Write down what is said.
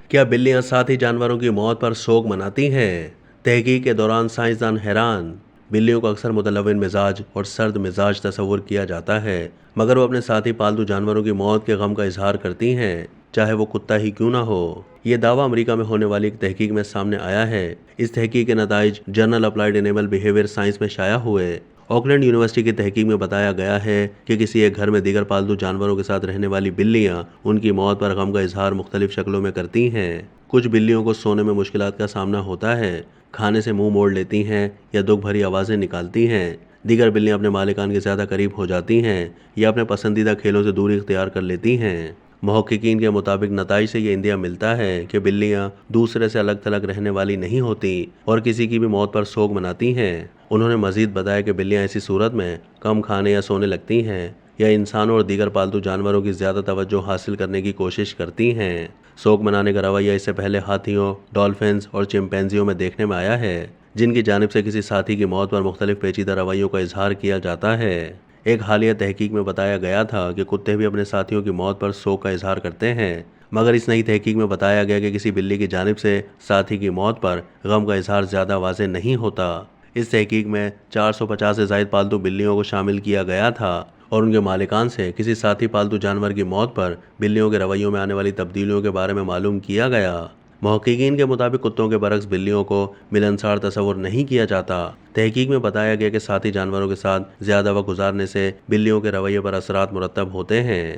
کیا بلیاں ساتھی جانوروں کی موت پر شوق مناتی ہیں؟ تحقیق کے دوران سائنسدان حیران۔ بلیوں کو اکثر متلون مزاج اور سرد مزاج تصور کیا جاتا ہے، مگر وہ اپنے ساتھی پالتو جانوروں کی موت کے غم کا اظہار کرتی ہیں، چاہے وہ کتا ہی کیوں نہ ہو۔ یہ دعویٰ امریکہ میں ہونے والی ایک تحقیق میں سامنے آیا ہے۔ اس تحقیق کے نتائج journal Applied Animal Behaviour Science میں شائع ہوئے۔ آکلینڈ یونیورسٹی کی تحقیق میں بتایا گیا ہے کہ کسی ایک گھر میں دیگر پالتو جانوروں کے ساتھ رہنے والی بلیاں ان کی موت پر غم کا اظہار مختلف شکلوں میں کرتی ہیں۔ کچھ بلیوں کو سونے میں مشکلات کا سامنا ہوتا ہے، کھانے سے منہ موڑ لیتی ہیں یا دکھ بھری آوازیں نکالتی ہیں۔ دیگر بلیاں اپنے مالکان کے زیادہ قریب ہو جاتی ہیں یا اپنے پسندیدہ کھیلوں سے دوری اختیار کر لیتی ہیں۔ محققین کے مطابق نتائج سے یہ اندیہ ملتا ہے کہ بلیاں دوسرے سے الگ تھلگ رہنے والی نہیں ہوتی اور کسی کی بھی موت پر شوق مناتی ہیں۔ انہوں نے مزید بتایا کہ بلیاں ایسی صورت میں کم کھانے یا سونے لگتی ہیں یا انسانوں اور دیگر پالتو جانوروں کی زیادہ توجہ حاصل کرنے کی کوشش کرتی ہیں۔ شوق منانے کا رویہ اس سے پہلے ہاتھیوں، ڈالفنز اور چمپینزیوں میں دیکھنے میں آیا ہے، جن کی جانب سے کسی ساتھی کی موت پر مختلف پیچیدہ رویوں کا اظہار کیا جاتا ہے۔ ایک حالیہ تحقیق میں بتایا گیا تھا کہ کتے بھی اپنے ساتھیوں کی موت پر شوق کا اظہار کرتے ہیں، مگر اس نئی تحقیق میں بتایا گیا کہ کسی بلی کی جانب سے ساتھی کی موت پر غم کا اظہار زیادہ واضح نہیں ہوتا۔ اس تحقیق میں 450 سے زائد پالتو بلیوں کو شامل کیا گیا تھا اور ان کے مالکان سے کسی ساتھی پالتو جانور کی موت پر بلیوں کے رویوں میں آنے والی تبدیلیوں کے بارے میں معلوم کیا گیا۔ محققین کے مطابق کتوں کے برعکس بلیوں کو ملنسار تصور نہیں کیا جاتا۔ تحقیق میں بتایا گیا کہ ساتھی جانوروں کے ساتھ زیادہ وقت گزارنے سے بلیوں کے رویے پر اثرات مرتب ہوتے ہیں۔